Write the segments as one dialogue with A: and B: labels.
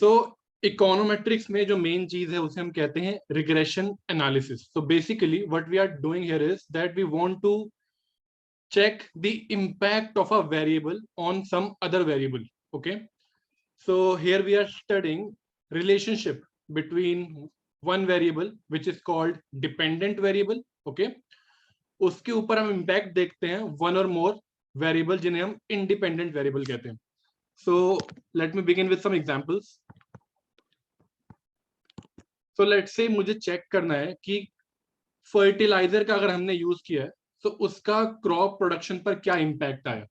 A: सो econometrics में जो main चीज है उसे हम कहते हैं regression analysis. So basically what we are doing here is that we want to check the impact of a variable on some other variable. Okay, so here we are studying relationship between one variable which is called dependent variable. Okay, उसके ऊपर हम impact देखते हैं one or more variable जिन्हें हम independent variable कहते हैं. So let me begin with some examples. So let's say मुझे चेक करना है कि फर्टिलाइजर का अगर हमने यूज किया है तो उसका क्रॉप प्रोडक्शन पर क्या इम्पैक्ट आया.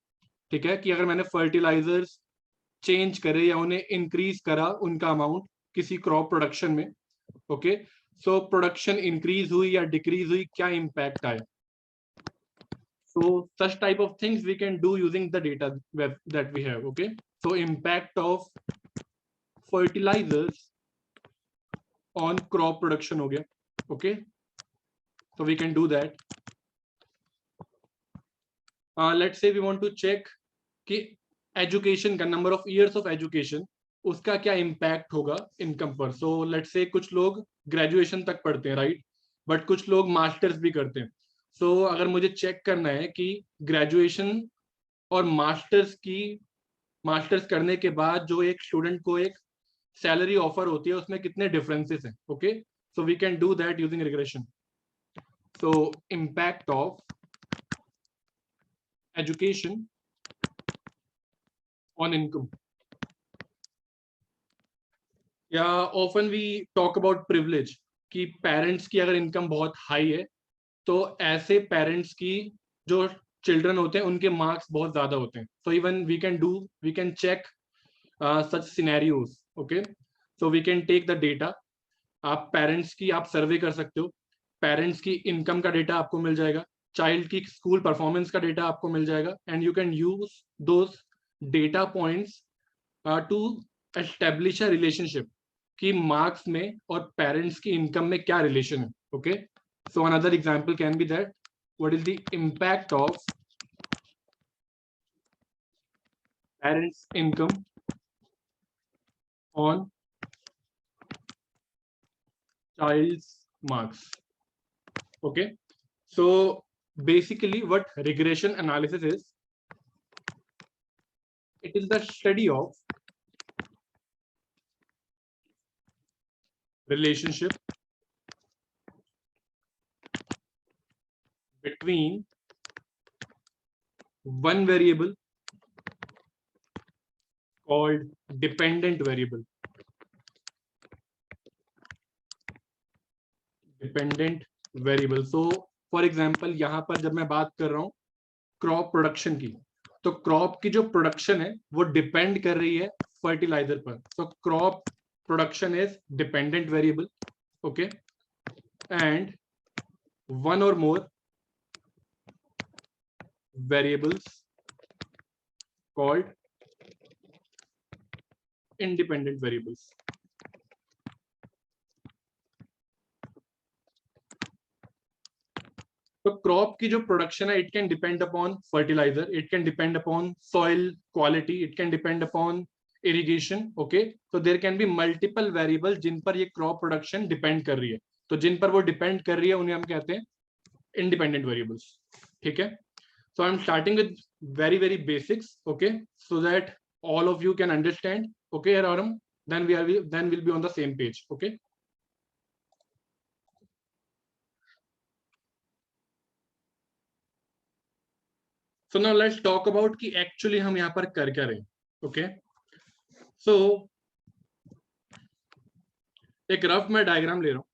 A: ठीक है, कि अगर मैंने फर्टिलाइजर्स चेंज करे या उन्हें इंक्रीज करा उनका अमाउंट किसी क्रॉप प्रोडक्शन में. ओके, सो प्रोडक्शन इंक्रीज हुई या डिक्रीज हुई, क्या इम्पैक्ट आया. So such type of things we can do using the data that we have. Okay, so impact of fertilisers on crop production हो गया. Okay, so we can do that. Let's say we want to check कि education का number of years of education उसका क्या impact होगा income पर. सो let's से कुछ लोग ग्रेजुएशन तक पढ़ते हैं, राइट, बट कुछ लोग मास्टर्स भी करते हैं. सो अगर मुझे चेक करना है कि ग्रेजुएशन और मास्टर्स करने के बाद जो एक स्टूडेंट को एक सैलरी ऑफर होती है उसमें कितने डिफरेंसेस हैं. Okay, so we can do that using regression. So impact of education on income. Yeah, often we talk about privilege कि पेरेंट्स की अगर इनकम बहुत हाई है तो ऐसे पेरेंट्स की जो चिल्ड्रन होते हैं उनके मार्क्स बहुत ज्यादा होते हैं. So even we can check such scenarios. Okay, so we can take the data. आप पेरेंट्स की आप सर्वे कर सकते हो, पेरेंट्स की इनकम का डेटा आपको मिल जाएगा, चाइल्ड की स्कूल परफॉर्मेंस का डेटा आपको मिल जाएगा, and you can use those data points to establish a relationship कि मार्क्स में और पेरेंट्स की इनकम में क्या रिलेशन है. Okay, so another example can be that what is the impact of parents income on child's marks. Okay, so basically what regression analysis is, it is the study of relationship between one variable called dependent variable. Dependent variable. So for example यहाँ पर जब मैं बात कर रहा हूँ crop production की, तो क्रॉप की जो प्रोडक्शन है वो डिपेंड कर रही है फर्टिलाइजर पर. तो crop production is dependent variable. Okay, and one or more variables called independent variables. तो क्रॉप की जो प्रोडक्शन है it can depend upon fertiliser, it can depend upon soil quality, it can depend upon irrigation. Okay, तो there can be multiple variable जिन पर ये crop production depend कर रही है. तो जिन पर वो डिपेंड कर रही है उन्हें हम कहते हैं इंडिपेंडेंट वेरिएबल्स. ठीक है, so I am starting with very very basics. Okay, so that all of you can understand. Okay, then we'll be on the same page. Okay, so now let's talk about कि actually हम यहाँ पर कर क्या रहे हैं. Okay, so एक rough मैं डायग्राम ले रहा हूँ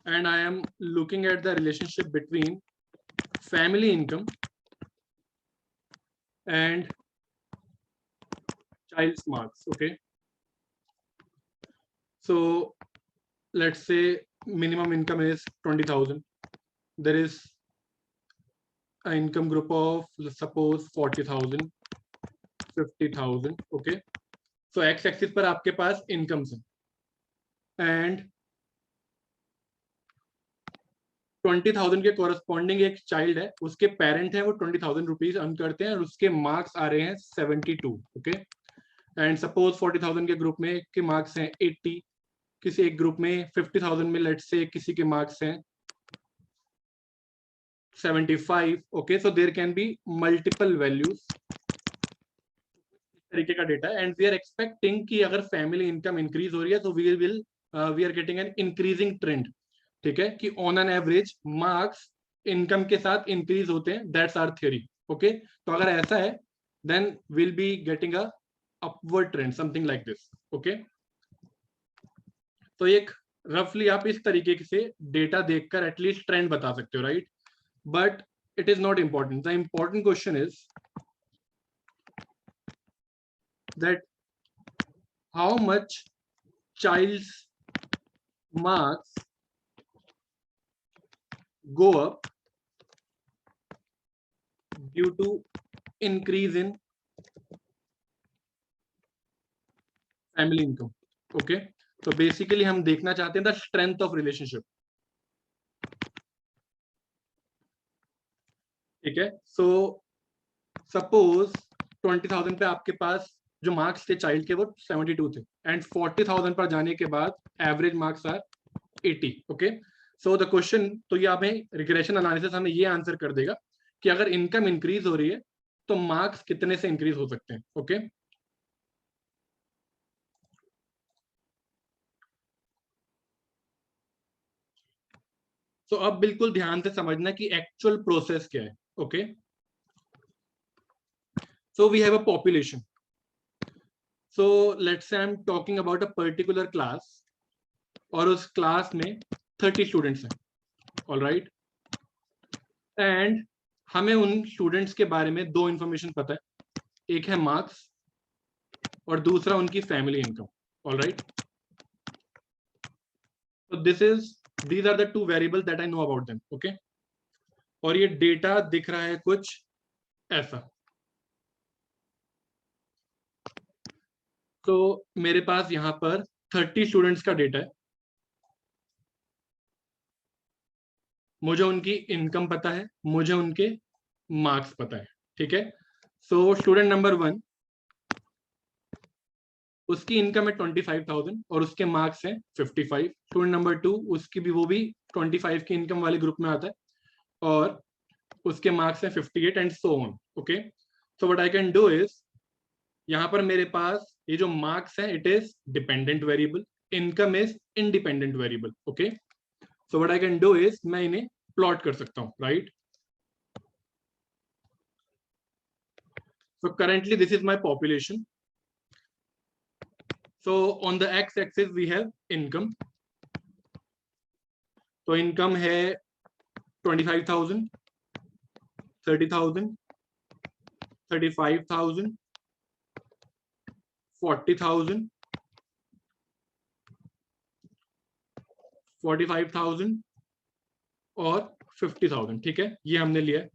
A: and I am looking at the relationship between family income and child's marks. Okay, so let's say minimum income is 20,000. There is an income group of suppose 40,000, 50,000. Okay, so x axis पर आपके पास incomes है and 20,000 के corresponding एक child है, उसके parent हैं वो 20,000 rupees earn करते हैं और उसके मार्क्स आ रहे हैं 72, ओके। एंड सपोज 40,000 के ग्रुप में के मार्क्स हैं 80, किसी एक ग्रुप में 50,000 में लेट्स से किसी के मार्क्स हैं 75, okay. So there can be multiple values तरीके का data, and we are expecting कि अगर फैमिली इनकम इंक्रीज हो रही है तो we are getting an increasing trend, ठीक है, कि on an average marks income के साथ इंक्रीज होते हैं, दैट्स आवर थ्योरी, ओके। तो अगर ऐसा है then will be getting a upward trend, something like this, okay. तो एक रफली आप इस तरीके से डेटा देखकर एटलीस्ट ट्रेंड बता सकते हो, right? But it is not important, the important question is that how much child's marks go up due to increase in family income, okay। तो बेसिकली हम देखना चाहते हैं द स्ट्रेंथ ऑफ रिलेशनशिप, ठीक है। सो सपोज 20,000 पे आपके पास जो मार्क्स थे चाइल्ड के वो 72 थे, एंड 40,000 पर जाने के बाद average marks are 80, okay. So the question, तो ये हमें रिग्रेशन एनालिसिस हमें ये आंसर कर देगा कि अगर इनकम इंक्रीज हो रही है तो मार्क्स कितने से इंक्रीज हो सकते हैं, ओके। तो अब बिल्कुल ध्यान से समझना कि एक्चुअल प्रोसेस क्या है, okay. So we have a population, so let's say I am talking about a particular class, और उस क्लास में 30 स्टूडेंट्स हैं, ऑलराइट। एंड हमें उन स्टूडेंट्स के बारे में दो इंफॉर्मेशन पता है, एक है मार्क्स और दूसरा उनकी फैमिली इनकम, ऑलराइट। तो these are the two variables that I know about them, okay। और ये डेटा दिख रहा है कुछ ऐसा। तो मेरे पास यहाँ पर 30 स्टूडेंट्स का डेटा है, मुझे उनकी इनकम पता है, मुझे उनके मार्क्स पता है, ठीक है। सो स्टूडेंट नंबर 1, उसकी इनकम है 25,000 और उसके मार्क्स हैं 55। स्टूडेंट नंबर 2, उसकी भी वो भी 25 की इनकम वाले ग्रुप में आता है और उसके मार्क्स हैं 58 and so on, okay. So what I can do is, यहाँ पर मेरे पास ये जो मार्क्स हैं it is dependent variable, income is independent variable, okay. So what I can do is, मैं इन्हें प्लॉट कर सकता हूँ, right. So currently this is my population. So on the x-axis we have income. तो income है 25,000, 30,000, 35,000, 40,000, 45,000 और 50,000, ठीक है, ये हमने लिया है।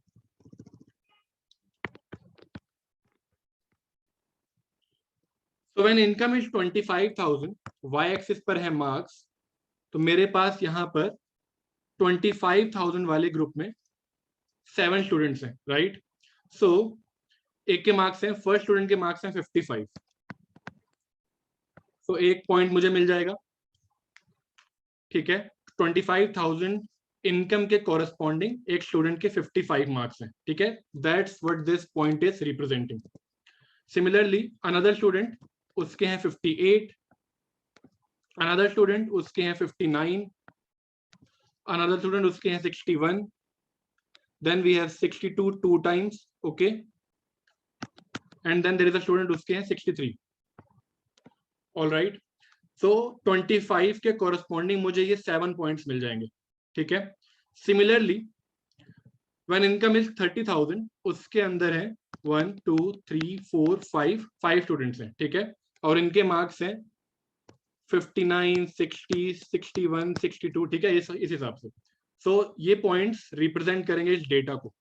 A: So when income is 25,000, y-axis पर है मार्क्स, तो मेरे पास यहाँ पर 25,000 वाले ग्रुप में 7 स्टूडेंट्स हैं, राइट। सो एक के मार्क्स हैं, फर्स्ट स्टूडेंट के मार्क्स हैं 55, तो एक पॉइंट मुझे मिल जाएगा, ठीक है। 25,000 इनकम के कॉरेस्पॉन्डिंग एक स्टूडेंट के 55 मार्क्स हैं, ठीक है। That's what this point is representing. Similarly another student, उसके हैं 58, अनदर स्टूडेंट उसके हैं 59, अनदर स्टूडेंट उसके हैं 61, then we have 62 two times, okay, and then there is a student उसके हैं 63, ऑलराइट। सो 25 के कॉरेस्पॉन्डिंग मुझे ये 7 पॉइंट्स मिल जाएंगे, ठीक है। सिमिलरली व्हेन इनकम इज 30,000, उसके अंदर है 1 2 3 4 5 स्टूडेंट्स हैं, ठीक है, और इनके मार्क्स हैं 59, 60, 61, 62, ठीक है, इस हिसाब से। सो ये पॉइंट्स रिप्रेजेंट करेंगे इस डेटा को,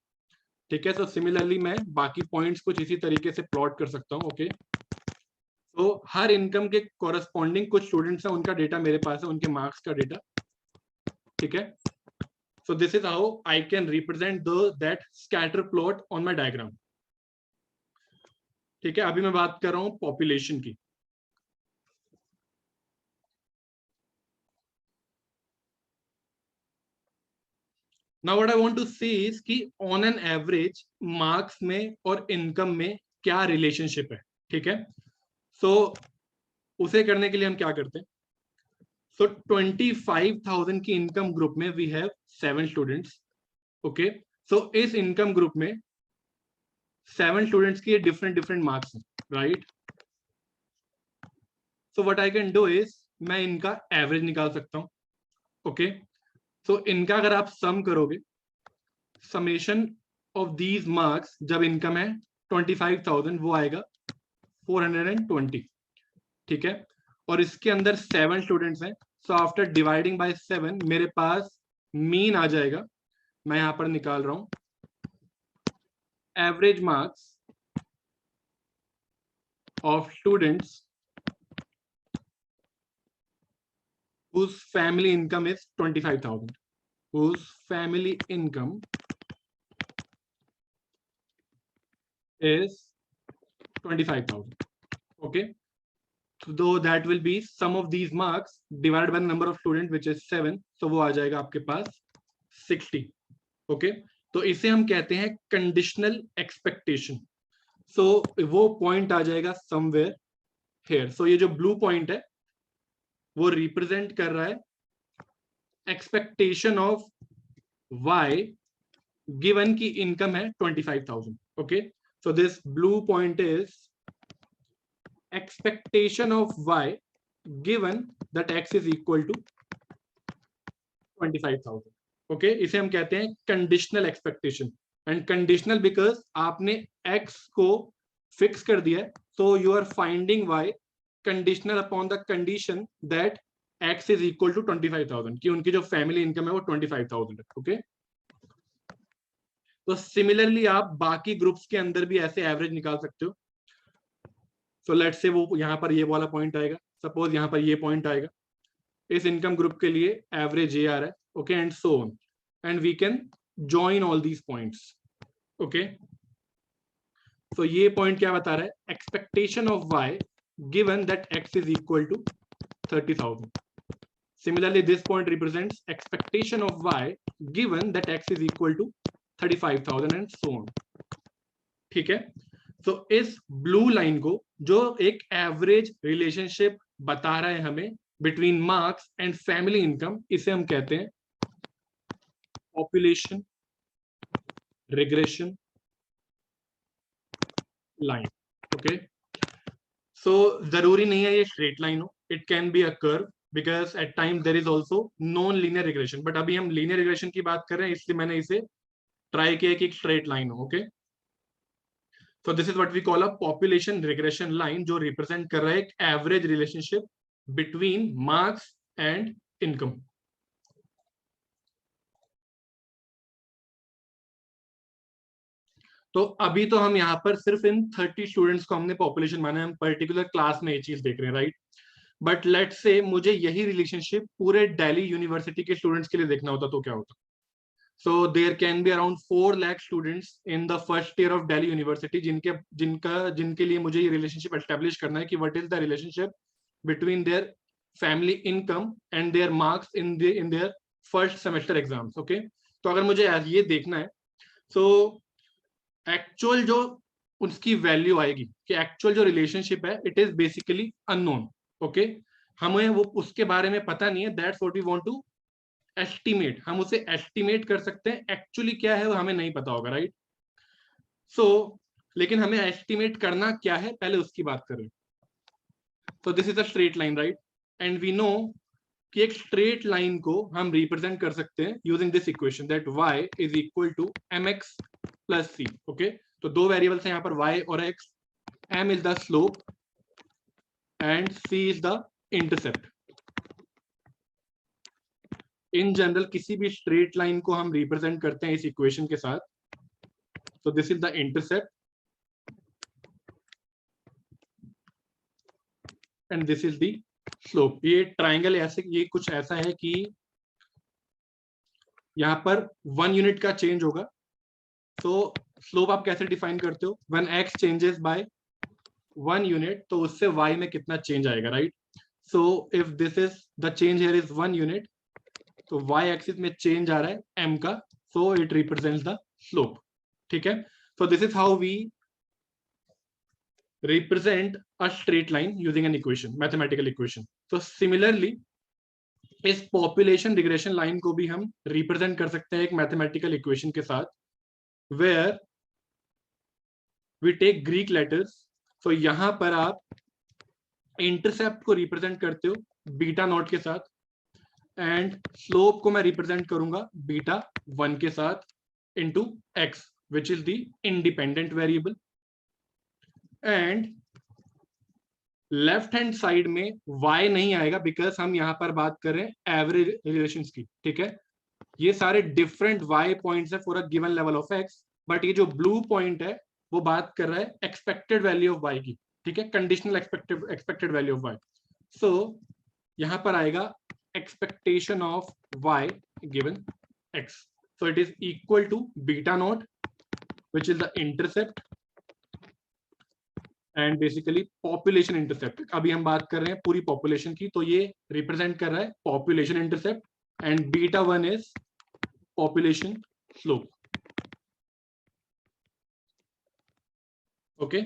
A: ठीक है। सो सिमिलरली मैं बाकी पॉइंट्स कुछ इसी तरीके से प्लॉट कर सकता हूँ, ओके। तो हर इनकम के कॉरेस्पॉन्डिंग कुछ स्टूडेंट्स हैं, उनका डेटा मेरे पास है, उनके मार्क्स का डेटा, ठीक है। So this is how I can represent that scatter plot on my diagram. ठीक है, अभी मैं बात कर रहा हूं पॉपुलेशन की. Now what I want to see is कि on an average marks में और income में क्या relationship है. ठीक है, so उसे करने के लिए हम क्या करते हैं. So 25,000 की income group में we have 7 students. Okay, so इस income group में 7 students की different marks हैं, right? So what I can do is मैं इनका average निकाल सकता हूँ. Okay, so इनका अगर आप sum करोगे, summation of these marks जब income है 25,000 वो आएगा 420. ठीक है, और इसके अंदर 7 स्टूडेंट्स हैं. सो आफ्टर डिवाइडिंग बाय 7 मेरे पास मीन आ जाएगा. मैं यहां पर निकाल रहा हूं average marks of students whose family income is 25,000, whose family income is 25,000. Okay, so that will be sum of these marks divided by the number of students which is 7. so वो आ जाएगा आपके पास 60. Okay, तो इसे हम कहते हैं conditional expectation. सो वो point आ जाएगा समवेयर हियर. सो ये जो ब्लू पॉइंट है वो रिप्रेजेंट कर रहा है एक्सपेक्टेशन ऑफ y गिवन की इनकम है 25,000. Okay, so this blue point is expectation of y given that x is equal to 25,000. Okay, इसे हम कहते हैं conditional expectation. And conditional because आपने x को फिक्स कर दिया है, so you are finding y conditional upon the condition that x is equal to 25,000, कि उनकी जो फैमिली इनकम है वो 25,000 है. ओके, तो सिमिलरली आप बाकी ग्रुप्स के अंदर भी ऐसे एवरेज निकाल सकते हो. सो लेट्स से वो यहाँ पर ये वाला पॉइंट आएगा, सपोज यहाँ पर ये पॉइंट आएगा, इस इनकम ग्रुप के लिए एवरेज ये आ रहा है. Okay, and so on, and we can join all these points. Okay, तो ये पॉइंट क्या बता रहा है, expectation of y given that x is equal to 30,000. Similarly this point represents expectation of y given that x is equal to 35,000 and so on. ठीक है, तो इस ब्लू लाइन को जो एक एवरेज रिलेशनशिप बता रहा है हमें between marks and family income, इसे हम कहते हैं population regression line. Okay, so जरूरी नहीं है ये स्ट्रेट लाइन हो, it can be a curve because at time there is also non linear regression. But अभी हम लीनियर रिग्रेशन की बात कर रहे हैं, इसलिए मैंने इसे ट्राई किया कि एक स्ट्रेट लाइन हो. Okay, so this is what we call a population regression line जो represent कर रहा है एक average relationship between marks and income. तो अभी तो हम यहाँ पर सिर्फ इन 30 स्टूडेंट्स को हमने पॉपुलेशन माना है, हम पर्टिकुलर क्लास में ये चीज देख रहे हैं, राइट. बट लेट से मुझे यही रिलेशनशिप पूरे दिल्ली यूनिवर्सिटी के स्टूडेंट्स के लिए देखना होता तो क्या होता. So there can be around 4 lakh students in the first year of Delhi University जिनके लिए मुझे ये relationship establish करना है कि what is the relationship between their family income and their marks in their first semester exams. Okay, तो अगर मुझे ये देखना है, so actual जो उसकी वैल्यू आएगी कि actual जो relationship है it is basically unknown. Okay, हमें वो उसके बारे में पता नहीं है, that's what we want to estimate. हम उसे एस्टिमेट कर सकते हैं, एक्चुअली क्या है वो हमें नहीं पता होगा, राइट. सो लेकिन हमें एस्टिमेट करना क्या है पहले उसकी बात करें. So this is a straight line, right, and we know कि एक स्ट्रेट लाइन को हम रिप्रेजेंट कर सकते हैं using this equation that y is equal to mx plus c. Okay, तो दो वेरिएबल्स हैं यहाँ पर y और x. m is the slope and c is the intercept. In general किसी भी स्ट्रेट लाइन को हम रिप्रेजेंट करते हैं इस इक्वेशन के साथ. so this is the intercept and this is the slope. ये ट्राइंगल ऐसे, ये कुछ ऐसा है कि यहाँ पर 1 यूनिट का चेंज होगा। तो स्लोप आप कैसे डिफाइन करते हो? When x changes by 1 unit, तो उससे y में कितना चेंज आएगा, right? So if this is the change here is 1 unit, तो y एक्सिस में चेंज आ रहा है m का, so it represents the slope. ठीक है, so this is how we represent a straight line using an equation, mathematical equation. So similarly, इस population regression line को भी हम रिप्रेजेंट कर सकते हैं एक मैथमेटिकल इक्वेशन के साथ, where we take Greek letters. So यहां पर आप इंटरसेप्ट को रिप्रेजेंट करते हो बीटा नॉट के साथ, एंड स्लोप को मैं रिप्रेजेंट करूंगा बीटा 1 के साथ into x, which is the independent variable. And left hand side में y नहीं आएगा, बिकॉज हम यहां पर बात कर रहे हैं एवरेज रिलेशंस की। ठीक है, ये सारे डिफरेंट y पॉइंट्स है for a given level of x, but ये जो ब्लू पॉइंट है वो बात कर रहा है एक्सपेक्टेड वैल्यू ऑफ y की। ठीक है, conditional expected value of y। So यहां पर आएगा expectation of y given x, so it is equal to beta naught which is the intercept and basically population intercept. अभी हम बात कर रहे हैं पूरी पॉपुलेशन की, तो ये रिप्रेजेंट कर रहा है population intercept, and beta 1 is population slope. Okay,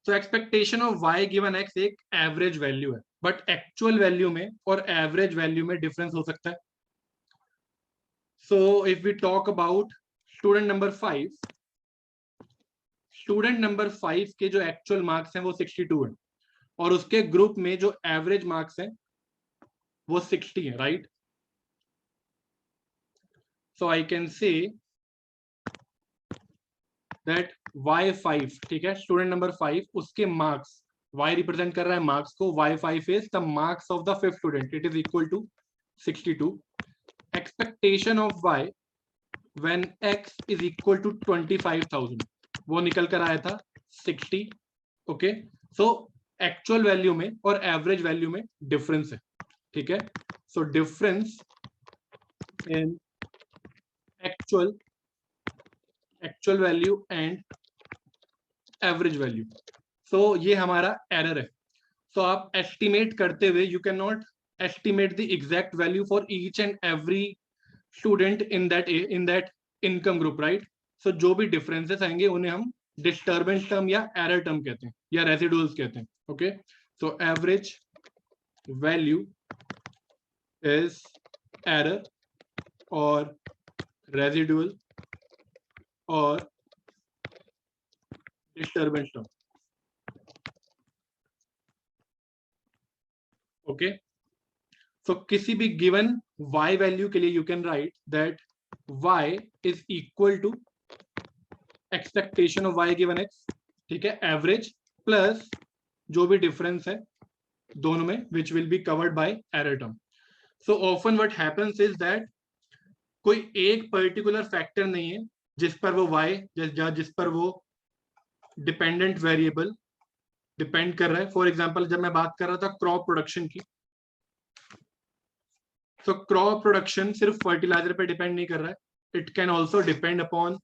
A: तो expectation of y given x एक एवरेज वैल्यू है, बट एक्चुअल वैल्यू में और एवरेज वैल्यू में डिफरेंस हो सकता है। So if we talk about student number 5, student number 5 के जो एक्चुअल मार्क्स हैं वो 62 है, और उसके ग्रुप में जो एवरेज मार्क्स हैं वो 60 है, right? So I can say that y5, ठीक है, स्टूडेंट नंबर 5, उसके मार्क्स, y रिप्रेजेंट कर रहा है मार्क्स को, y5 is the marks of the 5th student, it is equal to 62। Expectation of y when x is equal to 25,000, वो निकल कर आया था 60। ओके, सो एक्चुअल वैल्यू में और एवरेज वैल्यू में डिफरेंस है। ठीक है, so difference in actual value and average value. So ये हमारा एरर है। सो आप एस्टिमेट करते हुए, you can not estimate the exact value for each and every student in that income group, right? So जो भी differences आएंगे उन्हें हम disturbance term या error term कहते हैं या residuals कहते हैं। okay, so average value is error or residual or disturbance term। okay, so किसी भी given y वैल्यू के लिए you can write that y is equal to expectation of y given x, ठीक है, एवरेज प्लस जो भी difference है दोनों में, which will be covered by error term. So often what happens is that कोई एक पर्टिकुलर फैक्टर नहीं है जिस पर वो y जिस पर वो डिपेंडेंट वेरिएबल डिपेंड कर रहा है। फॉर एग्जाम्पल, जब मैं बात कर रहा था क्रॉप प्रोडक्शन की, तो क्रॉप प्रोडक्शन सिर्फ फर्टिलाइजर पे डिपेंड नहीं कर रहा है, it can also depend upon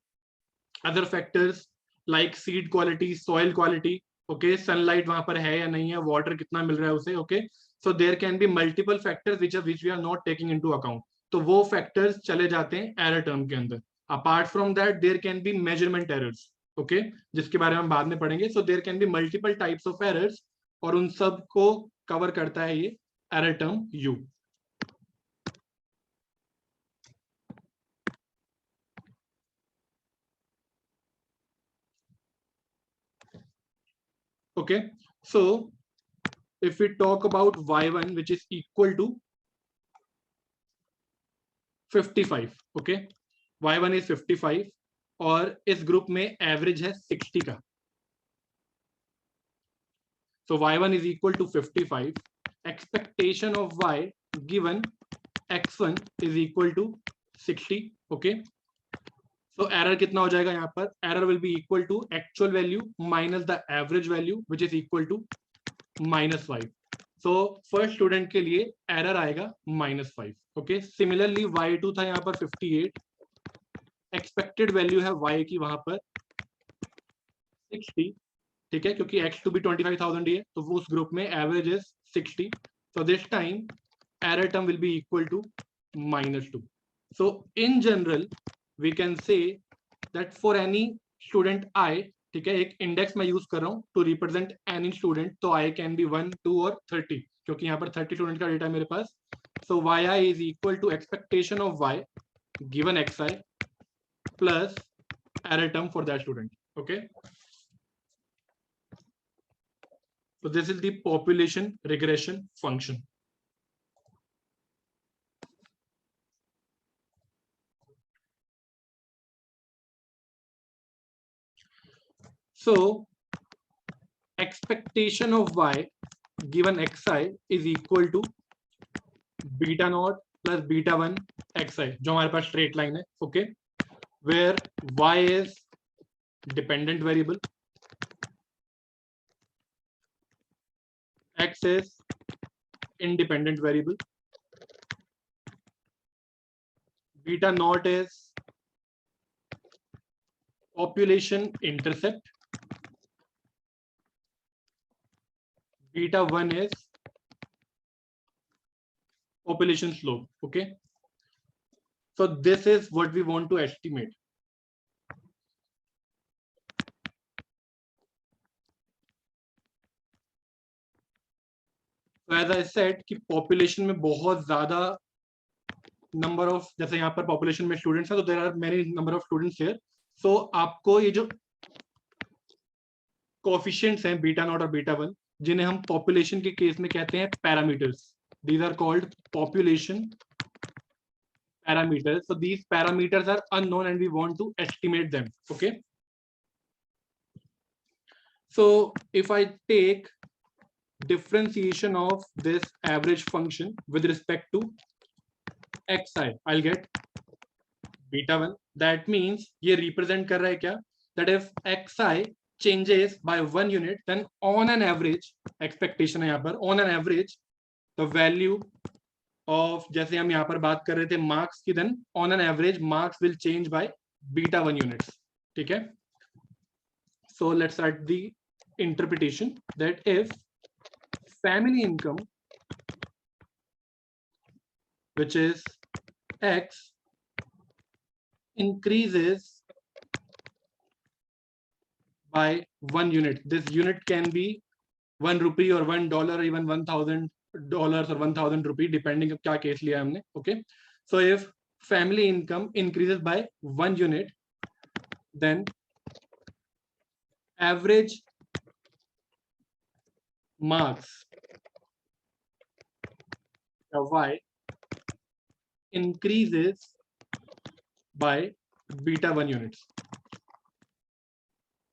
A: other factors like seed quality, soil quality, okay, sunlight वहां पर है या नहीं है, वाटर कितना मिल रहा है उसे, okay. So there can be multiple factors which we are not taking into account, तो वो फैक्टर्स चले जाते हैं एरर टर्म के अंदर। Apart from that there can be measurement errors, okay, जिसके बारे में हम बाद में पढ़ेंगे। So there can be multiple types of errors, और उन सब को कवर करता है ये error term u. Okay, so if we talk about y1 which is equal to 55, okay, y1 is 55 और इस ग्रुप में एवरेज है 60 का, so y1 is equal to 55, expectation of y given x1 is equal to 60, okay, so error कितना हो जाएगा यहाँ पर, error will be equal to actual value minus the average value which is equal to -5. So first student के लिए error आएगा -5. Okay, similarly y2 था यहाँ पर 58, एक्सपेक्टेड वैल्यू है y की वहां पर 60. ठीक है, क्योंकि x2 भी 25,000 ही है, तो वो उस ग्रुप में average is 60. So this time error term will be equal to -2. So in general we can say that for any student I, ठीक है, एक इंडेक्स मैं यूज कर रहा हूँ टू रिप्रेजेंट एनी स्टूडेंट, तो I कैन बी 1, 2 और 30, क्योंकि यहाँ पर 30 स्टूडेंट का डेटा है मेरे पास. So yi is equal to expectation of y given xi plus error term for that student. Okay, so this is the population regression function. So expectation of y given xi is equal to beta naught plus beta 1 xi, जो हमारे पास straight line है. Okay, where y is dependent variable, x is independent variable, beta naught is population intercept, beta 1 is population slope. Okay, so this is what we want to estimate. So as I said कि population में बहुत ज्यादा number of, जैसे यहाँ पर population में students हैं, तो there are many number of students here. So आपको ये जो कोएफिशिएंट्स हैं बीटा नॉट और बीटा 1, जिन्हें हम पॉपुलेशन के केस में कहते हैं parameters, these are called population parameters. So these parameters are unknown and we want to estimate them. Okay, so if I take differentiation of this average function with respect to xi, I'll get beta 1. That means ये represent कर रहा है क्या, that if xi changes by 1 unit, then on an average, expectation है यहाँ पर, on an average the value of, जैसे हम यहाँ पर बात कर रहे थे marks की, then on an average marks will change by beta 1 units. ठीक है, so let's start the interpretation that if family income, which is x, increases by 1 unit, this unit can be 1 rupee or $1 or even $1,000 or 1,000 rupee, depending क्या case लिया हमने. Okay, so if family income increases by 1 unit, then average marks y increases by beta 1 units.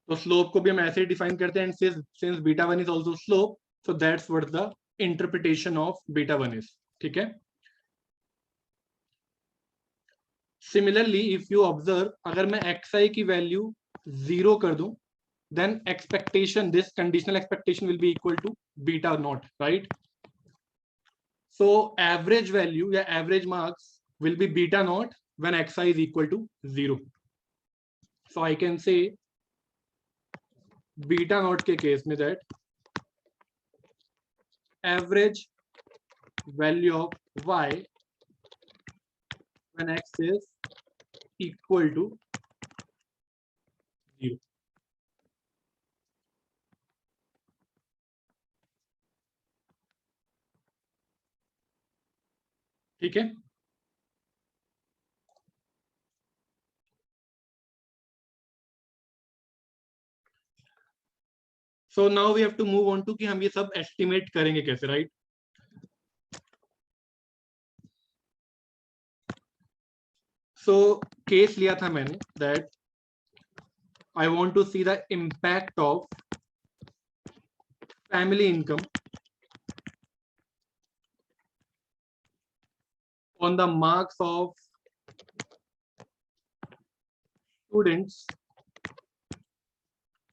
A: तो slope को भी हम ऐसे ही define करते हैं, since beta 1 is also slope, so that's what the interpretation of beta 1 is. ठीक है, similarly if you observe, अगर मैं xi की वैल्यू 0 कर दूं, then expectation, this conditional expectation will be equal to beta naught, right? So average value या average marks will be beta naught when xi is equal to 0. So I can say beta naught के case में that average value of y when x is equal to 0. ठीक है, so now we have to move on to कि हम ये सब estimate करेंगे कैसे, राइट? सो केस लिया था मैंने that I want to see the impact of family income on the marks of students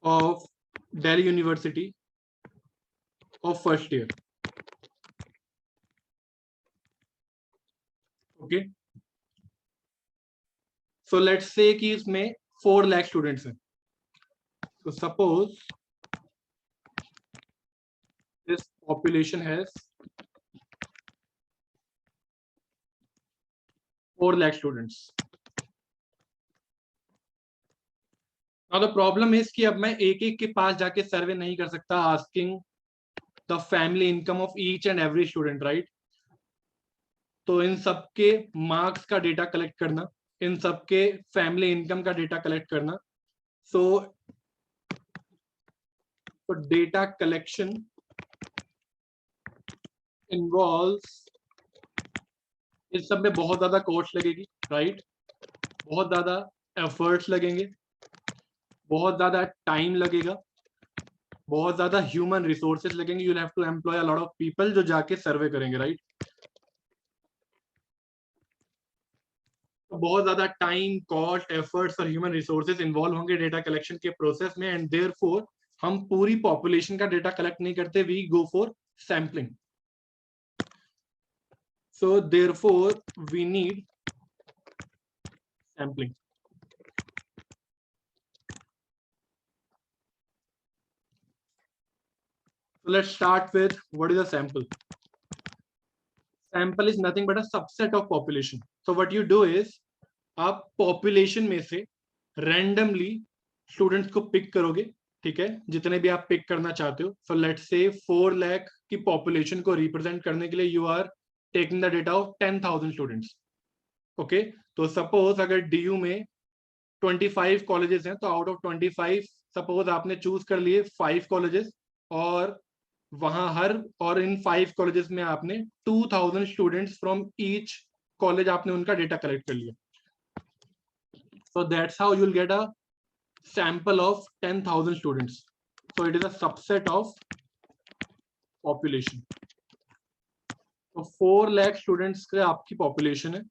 A: of Delhi University of first year. Okay, so let's say कि इसमें 4 लाख स्टूडेंट्स हैं. तो suppose this population has 4 lakh students. Now the problem is कि अब मैं एक एक के पास जाके सर्वे नहीं कर सकता asking the family income of each and every student, right? तो इन सबके मार्क्स का डेटा कलेक्ट करना, इन सबके फैमिली इनकम का डेटा कलेक्ट करना. सो डेटा कलेक्शन इन्वॉल्व्स, इस सब में बहुत ज्यादा कॉस्ट लगेगी, राइट? बहुत ज्यादा एफर्ट्स लगेंगे, बहुत ज्यादा टाइम लगेगा, बहुत ज्यादा ह्यूमन रिसोर्सेज लगेंगे. You have to employ a lot of people जो जाके सर्वे करेंगे, राइट? तो बहुत ज्यादा टाइम, कॉस्ट, एफर्ट्स और ह्यूमन रिसोर्सेज इन्वॉल्व होंगे डेटा कलेक्शन के प्रोसेस में. एंड देयरफॉर हम पूरी पॉपुलेशन का डेटा कलेक्ट नहीं करते, we go for sampling. So therefore we need sampling. So let's start with what is a sample. Sample is nothing but a subset of population. So what you do is आप population में से randomly students को pick करोगे, ठीक है, जितने भी आप पिक करना चाहते हो. सो लेट्स से 4 लाख की पॉपुलेशन को रिप्रेजेंट करने के लिए you are taking the data of 10,000 students. Okay, तो सपोज अगर डीयू में 25 कॉलेजेस हैं, तो आउट ऑफ 25 सपोज आपने चूज कर लिए 5 कॉलेजेस, और वहां और इन 5 कॉलेजेस में आपने 2000 स्टूडेंट्स फ्रॉम ईच कॉलेज आपने उनका डेटा कलेक्ट कर लिया. So that's how you'll get a sample of 10,000 students. So it is a subset of population. So 4 lakh students के आपकी population है.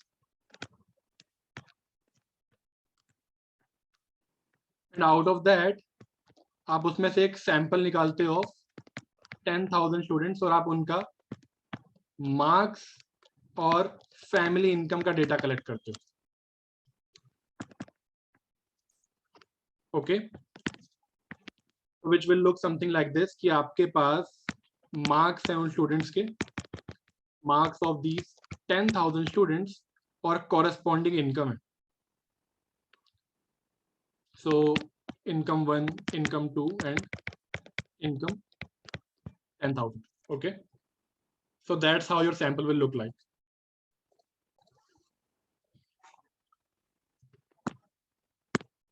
A: And out of that आप उसमें से एक sample निकालते हो 10,000 students और आप उनका marks और family income का data collect करते हो. Okay, which will look something like this कि आपके पास marks हैं उन students के, marks of these 10,000 students और corresponding income है. So income 1, income 2 and income 10,000. Okay, so that's how your sample will look like.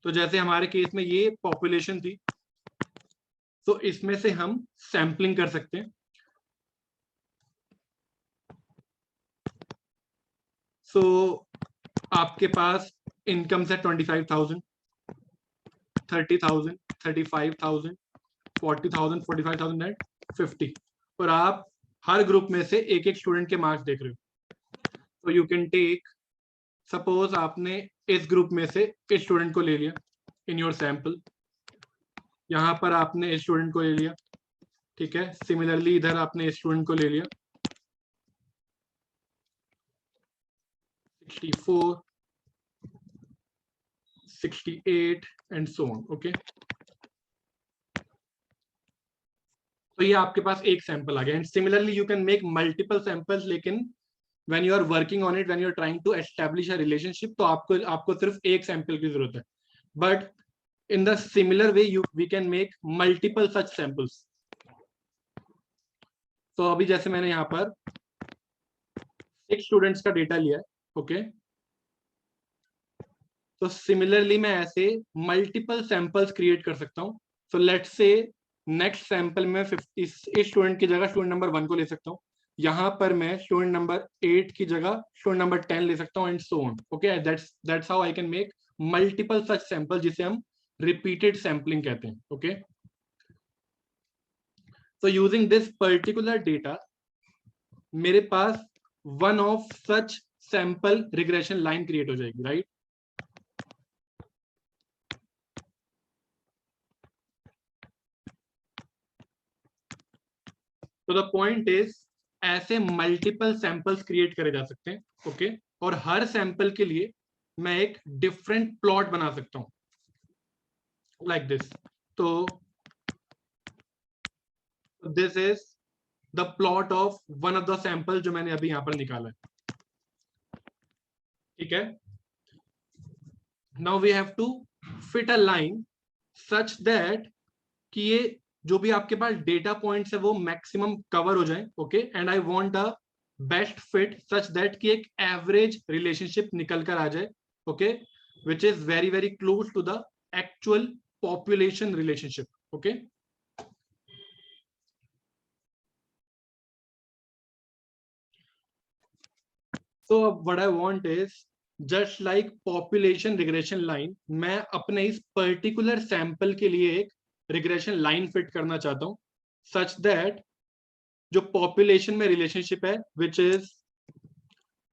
A: तो जैसे हमारे केस में ये पॉपुलेशन थी, तो इसमें से हम सैम्पलिंग कर सकते हैं. सो आपके पास इनकम से 25,000, 30,000, 35,000, 40,000, 45,000 एंड 50, और आप हर ग्रुप में से एक एक स्टूडेंट के मार्क्स देख रहे हो. तो यू कैन टेक, सपोज आपने इस ग्रुप में से इस स्टूडेंट को ले लिया इन योर सैंपल, यहां पर आपने इस स्टूडेंट को ले लिया, ठीक है. सिमिलरली इधर आपने इस स्टूडेंट को ले लिया 64, 68 एंड सो ऑन. ओके, तो ये आपके पास एक सैंपल आ गया. And similarly you can make multiple samples, लेकिन when you are working on it, when you are trying to establish a relationship, तो आपको सिर्फ एक सैंपल की जरूरत है. But in the similar way we can make multiple such samples. तो अभी जैसे मैंने यहाँ पर 6 स्टूडेंट्स का डेटा लिया है. ओके, तो सिमिलरली मैं ऐसे मल्टीपल सैंपल्स क्रिएट कर सकता हूँ. सो लेट्स से नेक्स्ट सैंपल में 50 इस स्टूडेंट की जगह स्टूडेंट नंबर 1 को ले सकता हूँ, यहाँ पर मैं स्टूडेंट नंबर 8 की जगह स्टूडेंट नंबर 10 ले सकता हूँ and so on. Okay, that's how I can make multiple such sample, जिसे हम रिपीटेड सैम्पलिंग कहते हैं. Okay, so using this particular data मेरे पास one of such sample regression line create हो जाएगी, राइट? तो द पॉइंट इज ऐसे मल्टीपल सैंपल्स क्रिएट करे जा सकते हैं, ओके और हर सैंपल के लिए मैं एक डिफरेंट प्लॉट बना सकता हूं लाइक दिस। तो this is the plot of one of the sample जो मैंने अभी यहां पर निकाला है, ठीक है। Now we have to fit a line such that कि ये जो भी आपके पास डेटा पॉइंट्स है वो मैक्सिमम कवर हो जाए, okay and I want a best fit such that कि एक एवरेज रिलेशनशिप निकल कर आ जाए, okay which is very very close to the actual population relationship, okay. So what I want is just like population regression line, मैं अपने इस particular sample के लिए एक रिग्रेशन लाइन फिट करना चाहता हूं सच दैट जो पॉपुलेशन में रिलेशनशिप है which is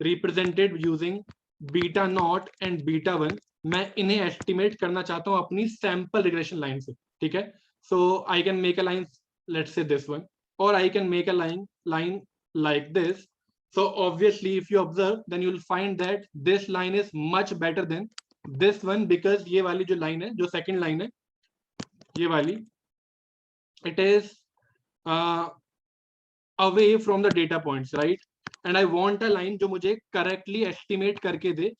A: represented using beta not and beta one, मैं इन्हें एस्टिमेट करना चाहता हूं अपनी सैंपल रिग्रेशन लाइन से, ठीक है। So I can make a line, let's say this one, or I can make a line like this. So obviously if you observe then you will find that this line is much better than this one because ये वाली जो line है, जो second line है ये वाली, it is away from the data points, right? And I want a line जो मुझे correctly estimate करके दे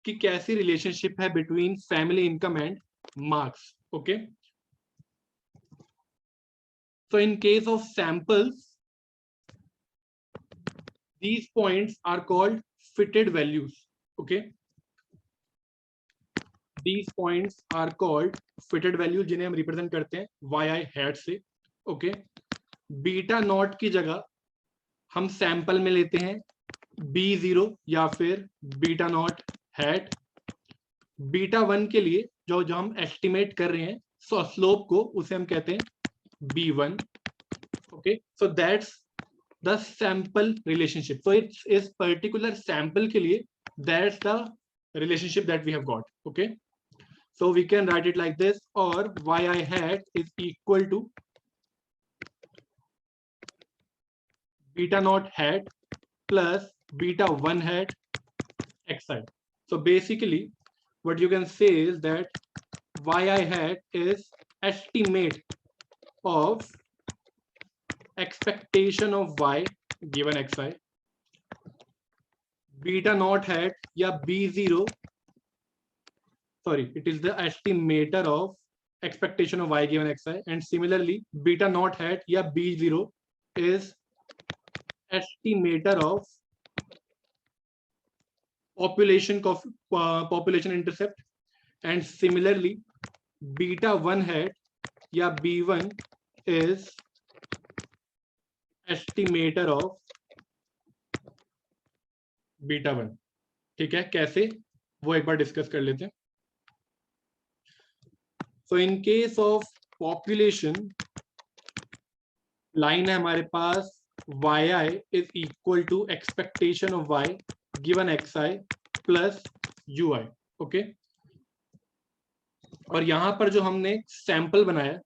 A: कि कैसी relationship है between family income and marks, okay? So in case of samples, these points are called fitted values, okay? These points are called fitted values जिन्हें हम represent करते हैं yi hat से, okay? बीटा नॉट की जगह हम sample में लेते हैं b0 या फिर beta not hat. Beta one के लिए जो जो हम एस्टिमेट कर रहे हैं स्लोप को, उसे हम कहते हैं b1, okay? So that's the sample relationship. So it's is particular sample के लिए that's the relationship that we have got, okay? So we can write it like this, or yi hat is equal to beta naught hat plus beta 1 hat xi. So basically what you can say is that yi hat is estimate of expectation of y given xi, beta naught hat या b0, sorry, it is the estimator of expectation of y given xi, and similarly beta naught hat या b0 is estimator of population intercept, and similarly beta 1 hat या b1 is estimator of beta 1, ठीक है। कैसे वो एक बार discuss कर लेते हैं। So in case of population line है हमारे पास yi is equal to expectation of y given xi plus ui, okay. और यहां पर जो हमने सैंपल बनाया,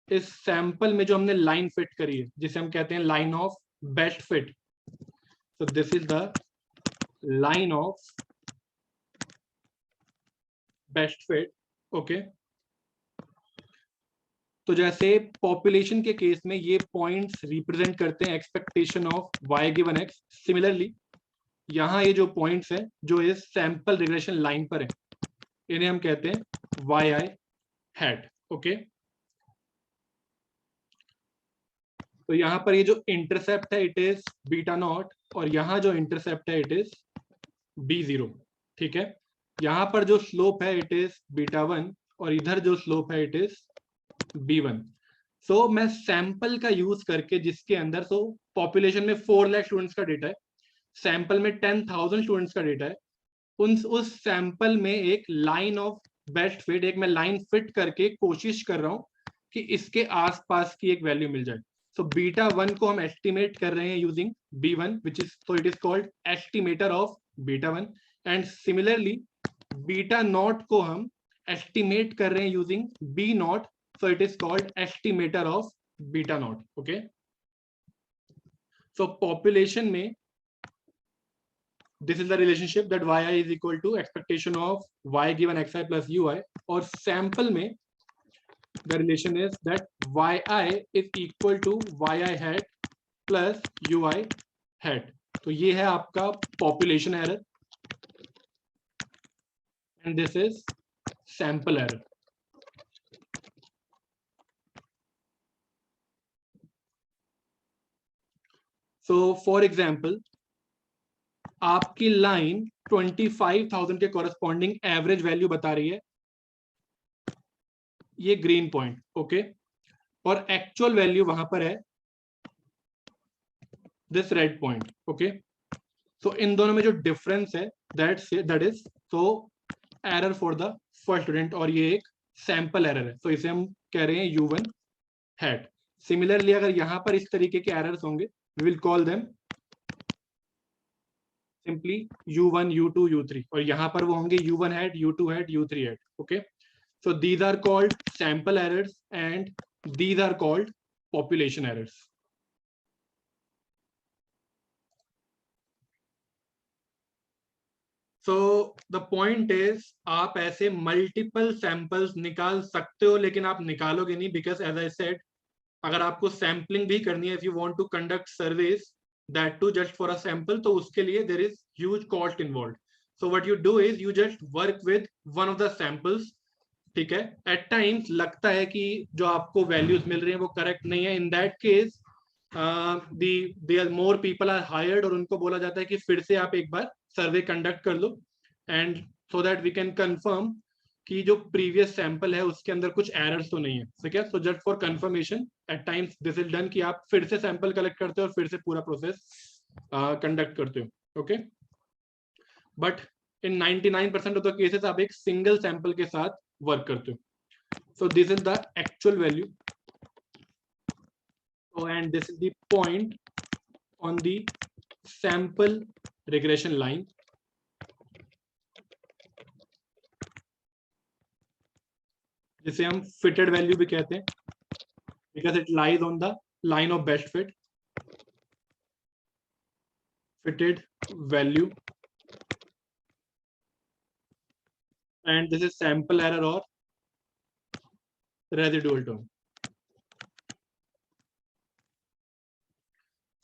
A: इस सैंपल में जो हमने लाइन फिट करी है जिसे हम कहते हैं line of best fit, so this is the line of best fit, okay? तो जैसे पॉपुलेशन के केस में ये पॉइंट्स रिप्रेजेंट करते हैं expectation of y given x, similarly यहाँ ये जो पॉइंट्स हैं जो इस सैंपल रिग्रेशन लाइन पर है इन्हें हम कहते हैं yi hat, ओके। तो यहाँ पर ये जो इंटरसेप्ट है इट इज बीटा नॉट, और यहाँ जो इंटरसेप्ट है इट इज b0, ठीक है। यहाँ पर जो स्लोप है इट इज बीटा 1 और इधर जो स्लोप है इट इज b1। सो मैं सैंपल का यूज करके जिसके अंदर पॉपुलेशन में 4 लाख स्टूडेंट्स का डेटा है, सैंपल में 10,000 स्टूडेंट्स का डेटा है, उस सैंपल में एक लाइन ऑफ बेस्ट फिट, एक मैं लाइन फिट करके कोशिश कर रहा हूं कि इसके आसपास की एक वैल्यू मिल जाए। सो बीटा 1 को हम एस्टिमेट कर रहे हैं using b1 which is, so it is called estimator of beta 1, and similarly beta not को हम एस्टिमेट कर रहे हैं using b not, so it is called estimator of beta naught, okay? So population में this is the relationship that yi is equal to expectation of y given xi plus ui, और sample में the relation is that yi is equal to yi hat plus ui hat. तो ये है आपका population error and this is sample error. So for example, आपकी line 25,000 के corresponding average value बता रही है, ये ग्रीन पॉइंट, ओके, और एक्चुअल वैल्यू वहां पर है दिस रेड पॉइंट, ओके. सो इन दोनों में जो डिफरेंस है that is so error for the first student, और ये एक सैंपल एरर है, तो इसे हम कह रहे हैं u1 हैट. सिमिलरली अगर यहां पर इस तरीके के एरर्स होंगे, we will call them simply u1 u2 u3, और यहां पर वो होंगे u1 hat u2 hat u3 hat, okay. So these are called sample errors and these are called population errors. So the point is आप ऐसे multiple samples निकाल सकते हो, लेकिन आप निकालोगे नहीं, because as I said, अगर आपको sampling भी करनी है, if you want to conduct surveys that too just for a sample, तो उसके लिए there is huge cost involved. So what you do is you just work with one of the samples, ठीक है. Eight times लगता है कि जो आपको वैल्यूज मिल रही हैं वो करेक्ट नहीं है, in that case there more people are hired, और उनको बोला जाता है कि फिर से आप एक बार सर्वे कंडक्ट कर लो, and so that we can confirm कि जो प्रीवियस सैंपल है उसके अंदर कुछ एरर्स तो नहीं है, ठीक है. So just for confirmation at times this is done कि आप फिर से सैंपल कलेक्ट करते हो और फिर से पूरा प्रोसेस कंडक्ट करते हो, okay. But in 99% of the cases आप एक सिंगल सैंपल के साथ वर्क करते हो. So this is the actual value. So and this is the point on the sample regression line. जिसे हम fitted value भी कहते हैं, because it lies on the line of best fit. Fitted value. And this is sample error or residual term.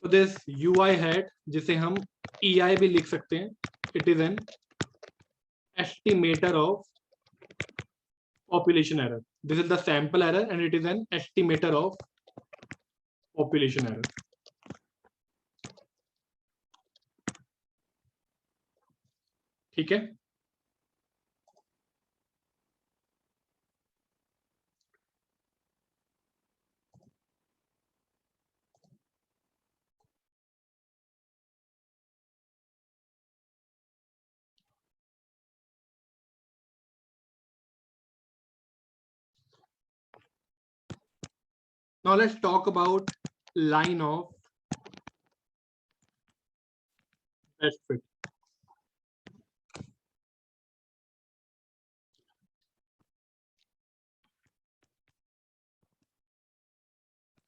A: So this UI hat, जिसे हम EI भी लिख सकते हैं, it is an estimator of population error. This is the sample error and it is an estimator of population error. ठीक है. Now let's talk about line of best fit.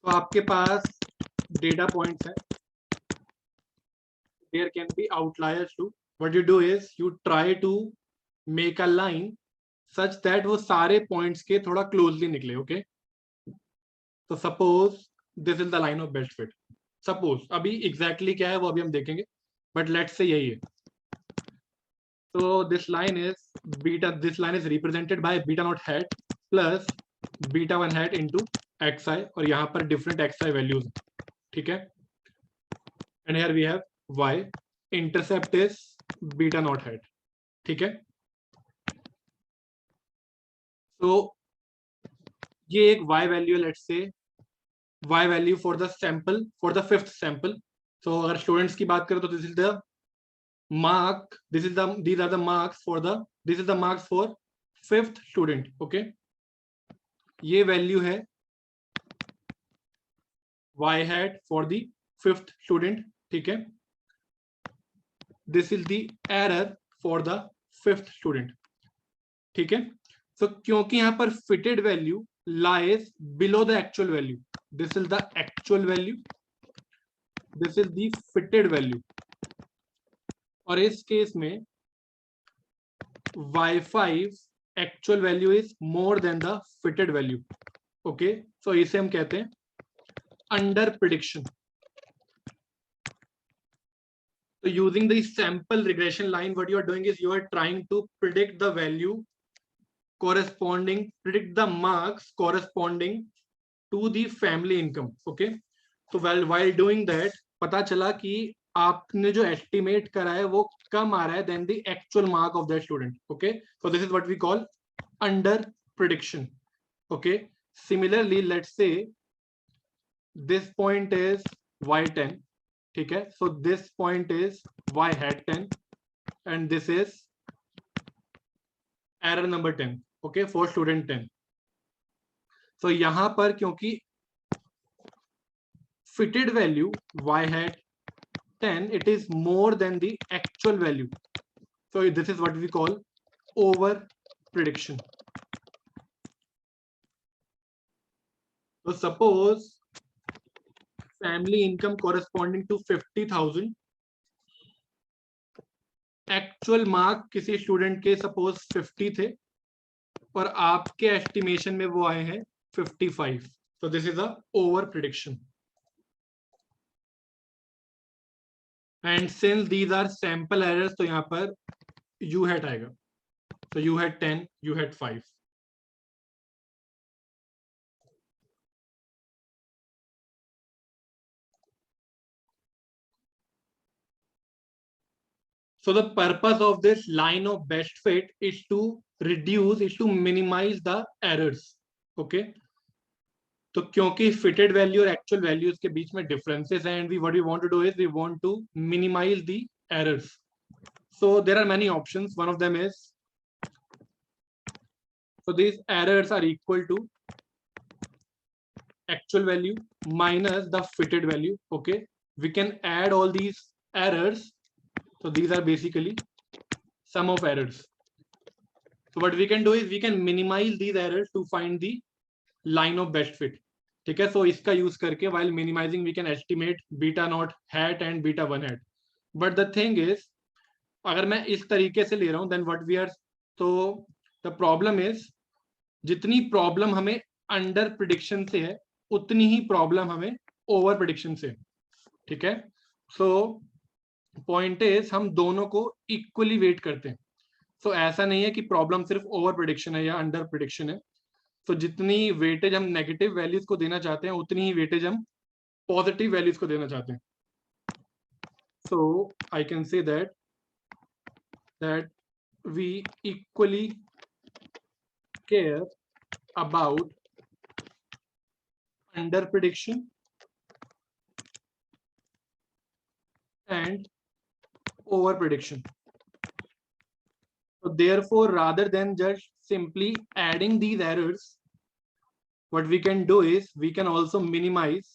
A: तो आपके पास डेटा पॉइंट्स है, there can be outliers too. What you do is you try to make a line such that वो सारे points के थोड़ा closely निकले, ओके. तो suppose this is the line of best fit. Suppose अभी exactly क्या है वो अभी हम देखेंगे, बट लेट्स से यही है. तो this line is beta, this line is represented by beta not hat plus beta one hat into xi, और यहाँ पर डिफरेंट xi वैल्यूज, ठीक है. And here we have y, intercept is beta not hat, ठीक है. तो ये एक y वैल्यू है, let's say y value for the sample, for the fifth sample. तो अगर स्टूडेंट्स की बात करें तो this is the mark, this is the, these are the marks for the, this is the marks for fifth student, okay. ये value है y hat for the fifth student, ठीक है. This is the error for the fifth student, ठीक है. So क्योंकि यहां पर fitted value lies below the actual value, this is the actual value, this is the fitted value, और इस case में y5 actual value is more than the fitted value. Okay, so इसे हम कहते हैं under prediction. So using the sample regression line, what you are doing is you are trying to predict the value corresponding, predict the marks corresponding to the family income. Okay, so while doing that, पता चला कि आपने जो estimate करा है वो कम आ रहा है than the actual mark of that student. Okay, so this is what we call under prediction. Okay, similarly, let's say this point is y10. ठीक है, so this point is y hat 10 and this is error number 10. okay, for student 10. so यहां पर क्योंकि fitted value y hat 10, it is more than the actual value, so this is what we call over prediction. so suppose family income corresponding to 50,000, actual mark किसी student के suppose 50 थे और आपके estimation में वो आए हैं 55, तो this is a over prediction. And since these are sample errors, तो यहां पर यू हैट आएगा. तो u hat 10, u hat 5. So the purpose of this line of best fit is to reduce, is to minimize the errors. Okay, तो क्योंकि fitted value और actual values के बीच में डिफरेंसेस हैं, and we what we want to do is we want to minimize the errors. So there are many options. One of them is, so these errors are equal to actual value minus the fitted value. Okay, we can add all these errors. So these are basically sum of errors. So what we can do is we can minimize these errors to find the line of best fit. ठीक है, so इसका use करके while minimizing we can estimate beta naught hat and beta 1 hat. But the thing is, अगर मैं इस तरीके से ले रहा हूं then what we are, so the problem is जितनी प्रॉब्लम हमें अंडर प्रिडिक्शन से है उतनी ही प्रॉब्लम हमें ओवर प्रिडिक्शन से. ठीक है, सो पॉइंट इज हम दोनों को इक्वली वेट करते हैं. सो ऐसा नहीं है कि प्रॉब्लम सिर्फ ओवर प्रिडिक्शन है या अंडर प्रिडिक्शन है. तो जितनी वेटेज हम नेगेटिव वैल्यूज को देना चाहते हैं उतनी ही वेटेज हम पॉजिटिव वैल्यूज को देना चाहते हैं. So I can say that we equally care about under prediction and over prediction. So therefore, rather than just simply adding these errors, what we can do is we can also minimize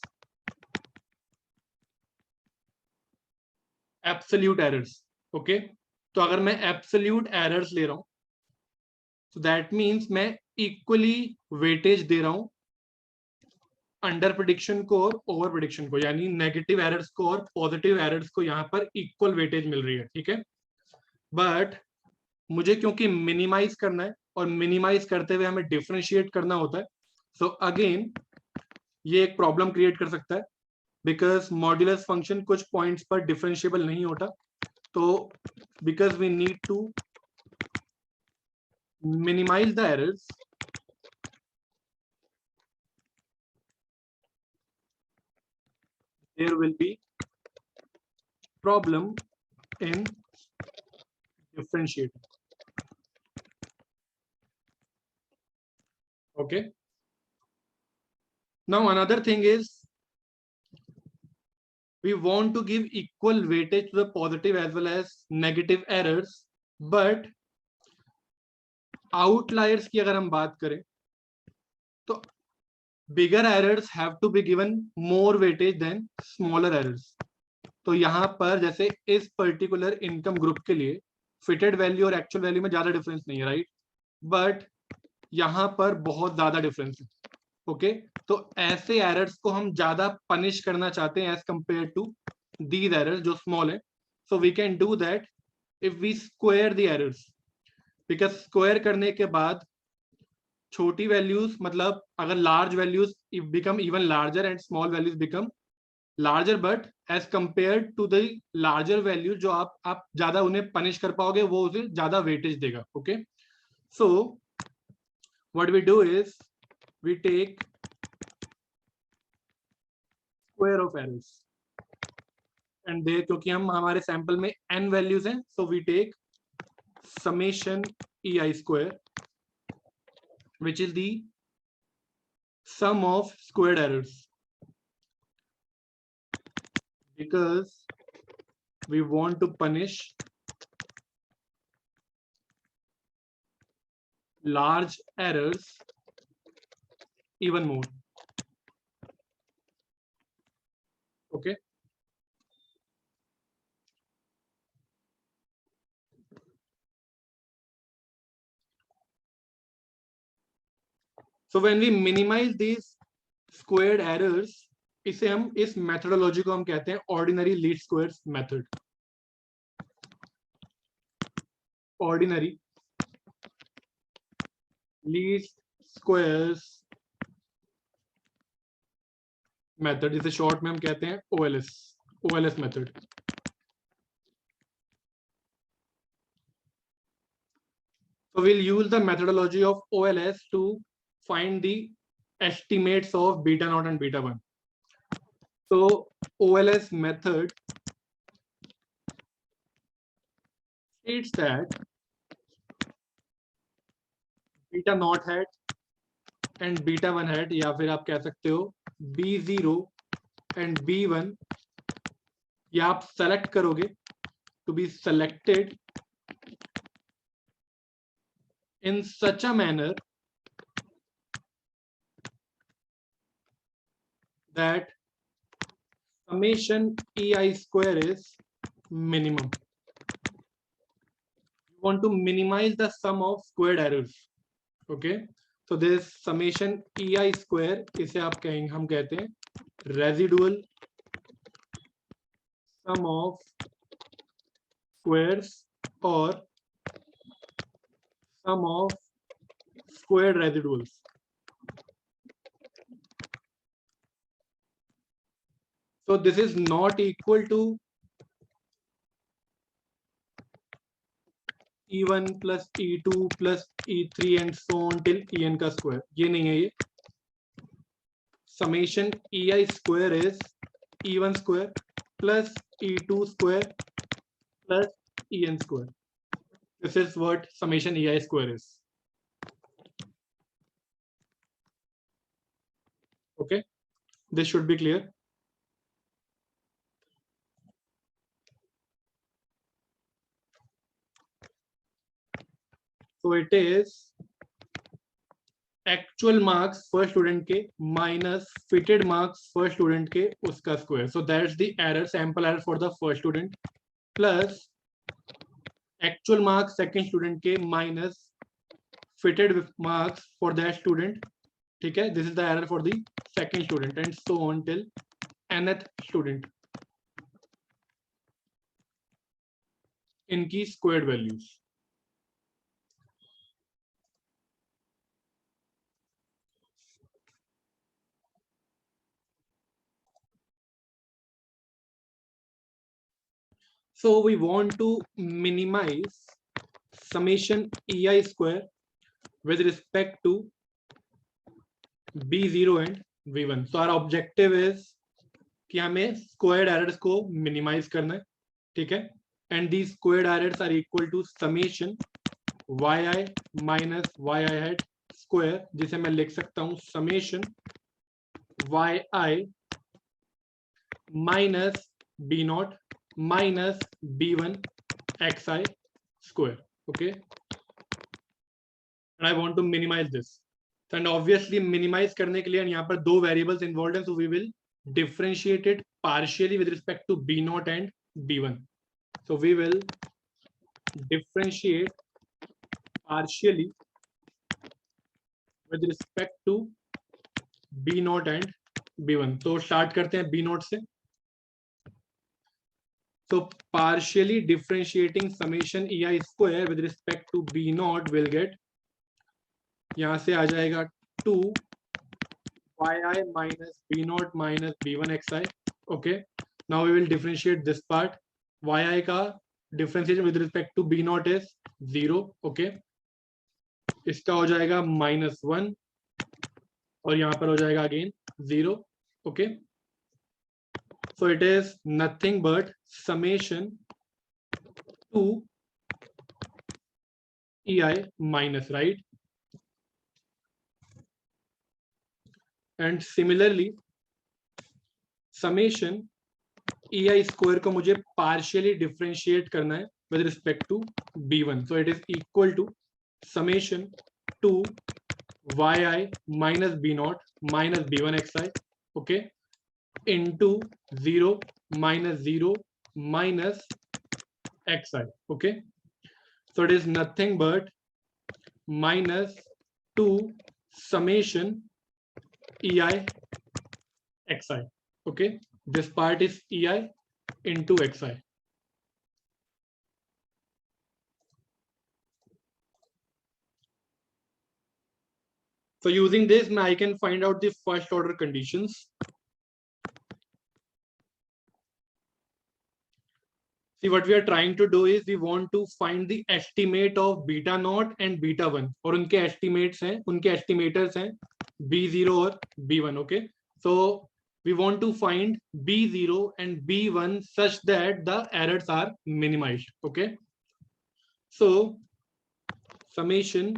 A: absolute errors. Okay, तो अगर मैं absolute errors ले रहा हूं, so that means मैं equally weightage दे रहा हूं under prediction को और ओवर प्रिडिक्शन को, यानी नेगेटिव एरर्स को और पॉजिटिव एरर्स को यहां पर इक्वल वेटेज मिल रही है. ठीक है, बट मुझे क्योंकि मिनिमाइज करना है और मिनिमाइज करते हुए हमें डिफरेंशिएट करना होता है, सो अगेन ये एक प्रॉब्लम क्रिएट कर सकता है बिकॉज मॉड्यूलस फंक्शन कुछ पॉइंट्स पर डिफरेंशिएबल नहीं होता. तो because we need to minimize the errors, there will be problem in differentiating. Okay, now another thing is we want to give equal weightage to the positive as well as negative errors, but outliers की अगर हम बात करें तो bigger errors have to be given more weightage than smaller errors. तो यहां पर जैसे इस पर्टिकुलर इनकम ग्रुप के लिए फिटेड वैल्यू और एक्चुअल वैल्यू में ज्यादा डिफरेंस नहीं है, राइट, बट यहां पर बहुत ज्यादा डिफरेंस है. ओके, तो ऐसे एरर्स को हम ज्यादा पनिश करना चाहते हैं as compare to these errors जो स्मॉल है. So we can do that if we square the errors, because square करने के बाद छोटी वैल्यूज, मतलब अगर large values become even larger and small values become larger, but as compare to the larger value जो आप ज्यादा उन्हें पनिश कर पाओगे वो उसे ज्यादा वेटेज देगा. Okay, so what we do is we take square of errors and they, क्योंकि हम हमारे सैंपल में n वैल्यूज हैं, so we take summation ei square which is the sum of squared errors, because we want to punish large errors even more. Okay, so when we minimize these squared errors, इसे हम इस methodology को हम कहते हैं ordinary least squares method. Ordinary least squares method, जिसे short में हम कहते हैं OLS method. So we'll use the methodology of OLS to find the estimates of beta naught and beta 1. So OLS method states that beta naught hat and beta 1 hat, या फिर आप कह सकते हो B0 and B1, या आप select करोगे to be selected in such a manner that summation ei square is minimum. You want to minimize the sum of squared errors. Okay, so this summation ei square, इसे आप कहेंगे, हम कहते हैं residual sum of squares or sum of squared residuals. So this is not equal to E1 plus E2 plus E3 and so on till En का square. ये नहीं है ये. Summation ei square is E1 square plus E2 square plus En square. This is what summation ei square is. Okay, this should be clear. So it is actual marks for student के minus fitted marks for student के उसका square. So that's the error, sample error for the first student, plus actual marks second student के minus fitted marks for that student. ठीक है, this is the error for the second student and so on till nth student. इनकी squared values. So we want to minimize summation ei square with respect to B0 and V1. So our objective is कि हमें squared errors को minimize करना है. ठीक है, and these squared errors are equal to summation yi minus yi hat square, जिसे मैं लिख सकता हूँ summation yi minus B0 minus B1 xi square. Okay, and I want to minimize this. And obviously minimize करने के लिए यहाँ पर दो variables involved हैं, so we will differentiate it partially with respect to B0 and B1. So we will differentiate partially with respect to b not and b one. तो start करते हैं बी नॉट से। तो partially differentiating summation ei square with respect to b naught will get, यहां से आ जाएगा 2 yi minus b naught minus b1 xi. Okay, now we will differentiate this part. yi का differentiation with respect to b naught is 0. Okay, इसका हो जाएगा -1 और यहां पर हो जाएगा again 0. Okay, so it is nothing but summation 2 ei minus, right? And similarly summation ei square को मुझे partially differentiate करना है with respect to b1, so it is equal to summation 2 yi minus b naught minus b1 xi, okay, into 0 minus 0 minus xi. Okay, so it is nothing but minus 2 summation ei xi. Okay, this part is ei into xi. So using this, I can find out the first order conditions. See, what we are trying to do is we want to find the estimate of beta naught and beta 1, और उनके estimates हैं, उनके estimators हैं b0 और b1. Okay, so we want to find b0 and b1 such that the errors are minimized. Okay, so summation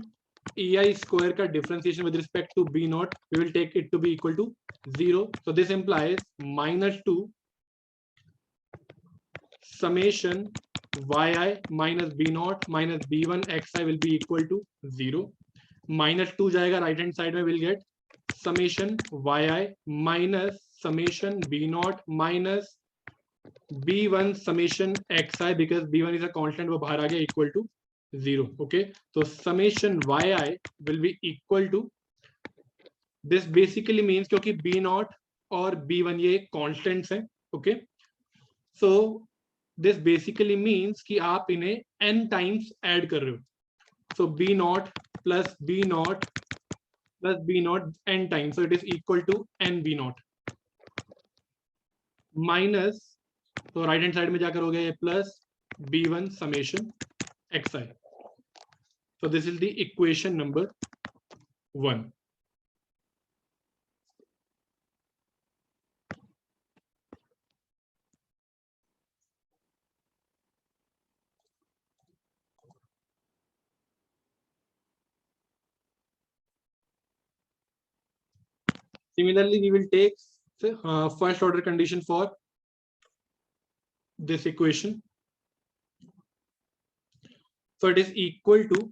A: ei square का differentiation with respect to b naught, we will take it to be equal to 0. So this implies -2 summation yi minus b naught minus b1 xi will be equal to 0. -2 जाएगा right hand side में, will get summation yi minus summation b naught minus b1 summation xi, because b1 is a constant, वो बाहर आ गया, equal to 0. Okay, so summation yi will be equal to, this basically means क्योंकि b naught और b1 ये constants हैं. Okay, so this basically means कि आप इन्हें n times add कर रहे हो. So b naught plus b naught plus b naught n times, so it is equal to n b naught minus, तो right hand side में जाकर हो गया ये plus b1 summation xi. So this is the equation number 1. Similarly, we will take first order condition for this equation. So it is equal to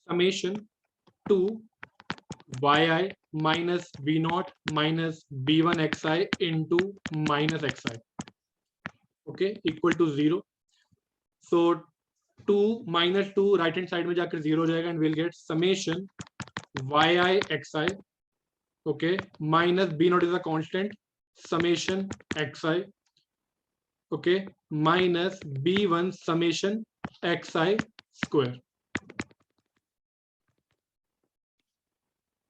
A: summation 2 yi minus b naught minus b1 xi into minus xi. Okay, equal to 0. So 2 minus 2 right hand side में जाकर 0 हो जाएगा, and we'll get summation yi xi, okay, minus b naught is a constant, summation xi, okay, minus b1 summation xi square.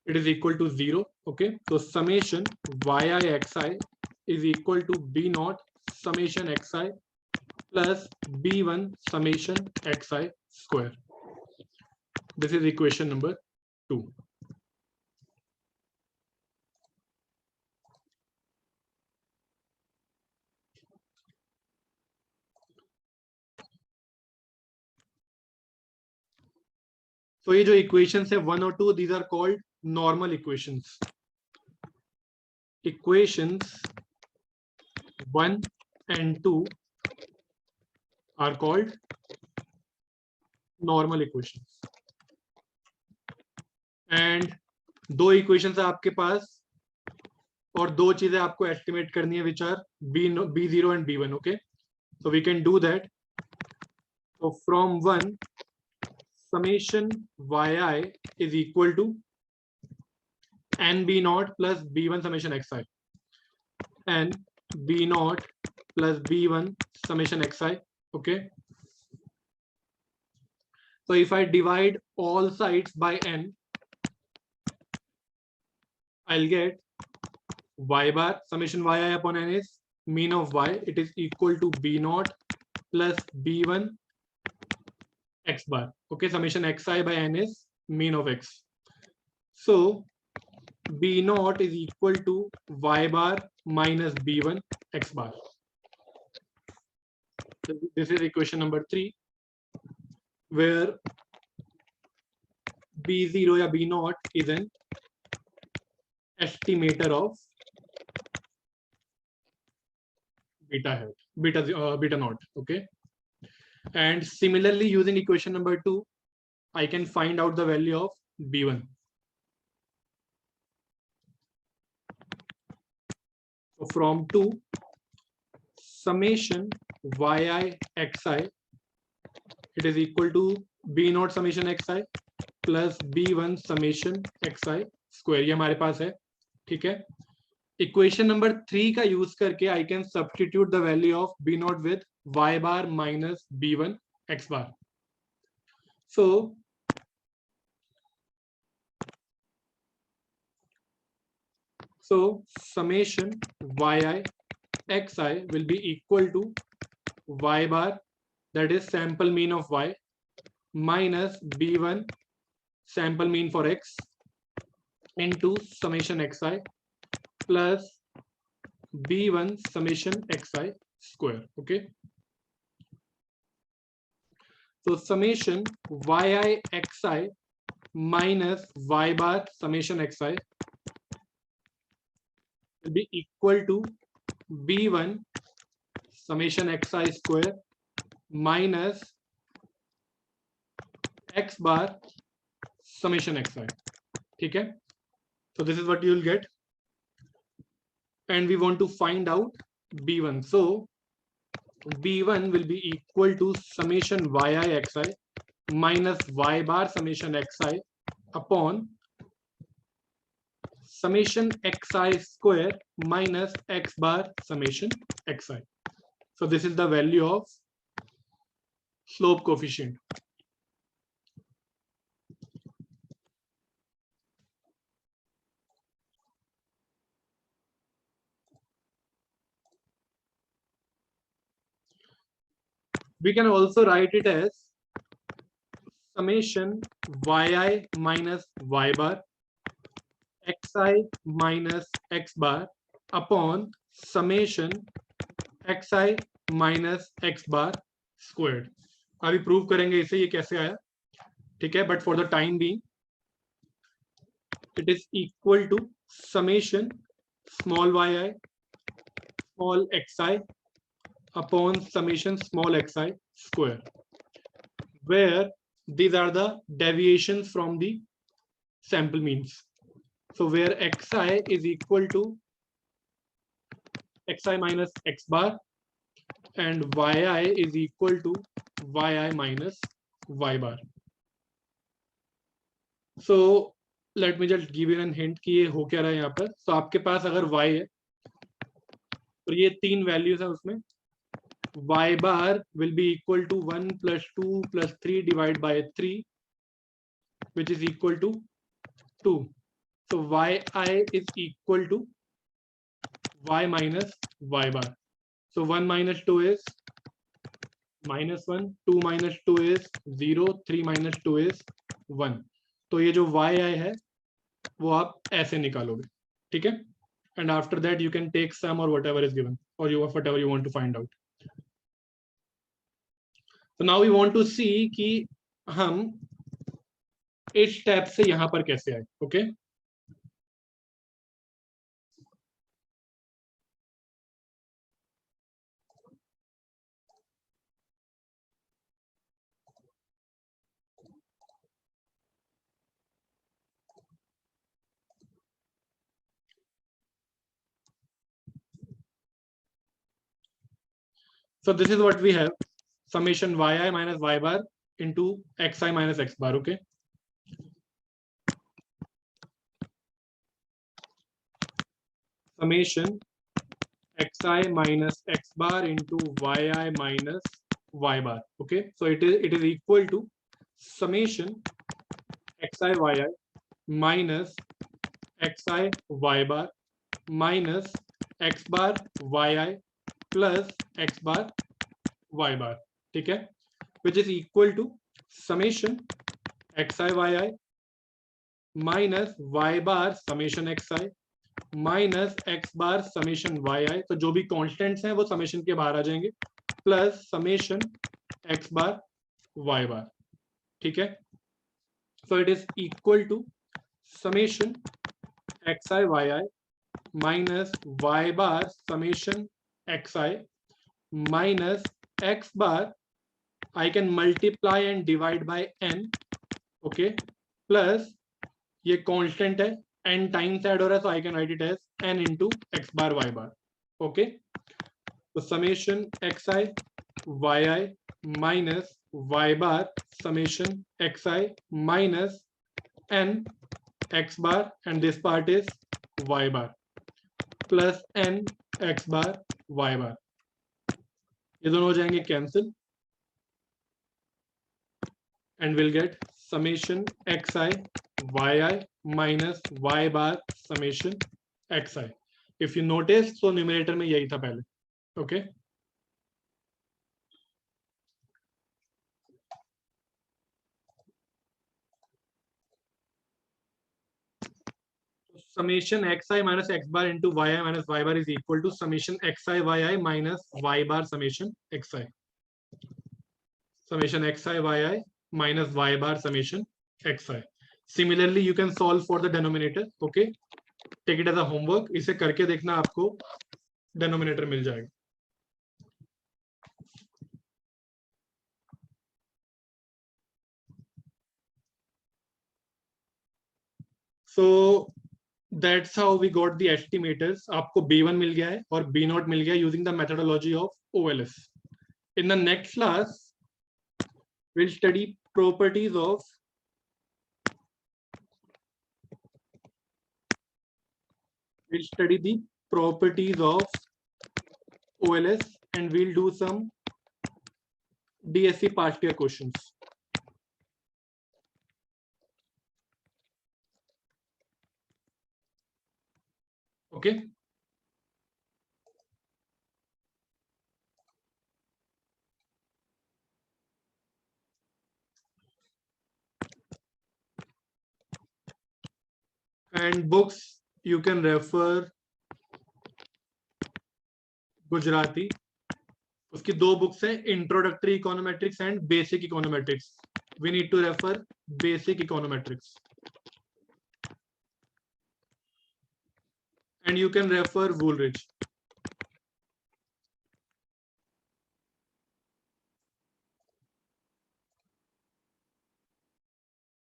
A: It is equal to 0. Okay, so summation yi xi is equal to b naught summation xi plus b1 summation xi square. This is equation number 2. So ये जो equations है 1 और 2, these are called normal equations. Equations 1 and 2 are called normal equations. And दो equations है आपके पास और दो चीजें आपको estimate करनी है, which are b0 and b1. Okay, so we can do that. So from 1, summation yi is equal to n b naught plus b1 summation xi, n b naught plus b1 summation xi. Okay, so if I divide all sides by n, I'll get y bar summation yi upon n is mean of y. It is equal to b naught plus b1 x bar. Okay, summation xi by n is mean of x. So b naught is equal to y bar minus b1 x bar. So this is equation number 3, where b0 या b naught is an estimator of beta naught. Okay, and similarly using equation number 2, I can find out the value of b1. So from 2, summation yi xi, it is equal to b naught summation xi plus b1 summation xi square. ये हमारे पास है, ठीक है. Equation number 3 का use करके I can substitute the value of b not with y bar minus b1 x bar. So summation yi xi will be equal to y bar, that is sample mean of y, minus b1 sample mean for x into summation xi plus b1 summation xi square. Okay, so summation yi xi minus y bar summation xi will be equal to b1 summation xi square minus x bar summation xi. ठीक है, so this is what you will get, and we want to find out b1. So b1 will be equal to summation yi xi minus y bar summation xi upon summation xi square minus x bar summation xi. So this is the value of slope coefficient. We can also write it as summation yi minus y bar xi minus x bar upon summation xi minus x bar squared. अभी prove करेंगे इसे ये कैसे आया, ठीक है, but for the time being it is equal to summation small yi small xi upon summation small xi square, where these are the deviations from the sample means. So where xi is equal to xi minus x bar and yi is equal to yi minus y bar. So let me just give you an hint कि ये हो क्या रहा है यहाँ पर. So आपके पास अगर y है तो ये 3 वैल्यूज है उसमें, y bar will be equal to 1 plus 2 plus 3 divided by 3, which is equal to 2. So yi is equal to y minus y bar. So 1 minus 2 is -1, 2 minus 2 is 0, 3 minus 2 is 1. तो ये जो yi है वो आप ऐसे निकालोगे, ठीक है, and after that you can take sum or whatever is given, or whatever you want to find out. So now we want to see कि हम इस स्टेप से यहां पर कैसे आए. Okay, so this is what we have, summation yi minus y bar into xi minus x bar. Okay, summation xi minus x bar into yi minus y bar. Okay, so it is equal to summation xi yi minus xi y bar minus x bar yi plus x bar y bar. ठीक है, which is equal to summation xi yi minus y bar summation xi minus x bar summation y i, तो जो भी constants हैं वो summation के बाहर आ जाएंगे, plus summation x bar y bar. ठीक है, so it is equal to summation x i y i minus y bar summation x i minus x bar I can multiply and divide by n. Okay, plus ये constant है, n times add हो रहा है, तो I can write it as n into x bar y bar. Okay, तो summation x i y i minus y bar summation x i minus n x bar and this part is y bar plus n x bar y bar. ये दोनों हो जाएंगे cancel and we'll get summation xi yi minus y bar summation xi. If you notice, so numerator में यही था पहले. Okay, summation xi minus x bar into yi minus y bar is equal to summation xi yi minus y bar summation xi. Summation xi yi minus y bar summation xi. Similarly, you can solve for the denominator. Okay, take it as a homework. इसे करके देखना, आपको denominator मिल जाएगा. So that's how we got the estimators. आपको B1 मिल गया है और B0 मिल गया using the methodology of OLS. In the next class, we'll study properties of the properties of OLS and we'll do some DSC past year questions. Okay. And books you can refer Gujarati, उसकी दो books हैं, introductory econometrics and basic econometrics. We need to refer basic econometrics and you can refer Woolrich.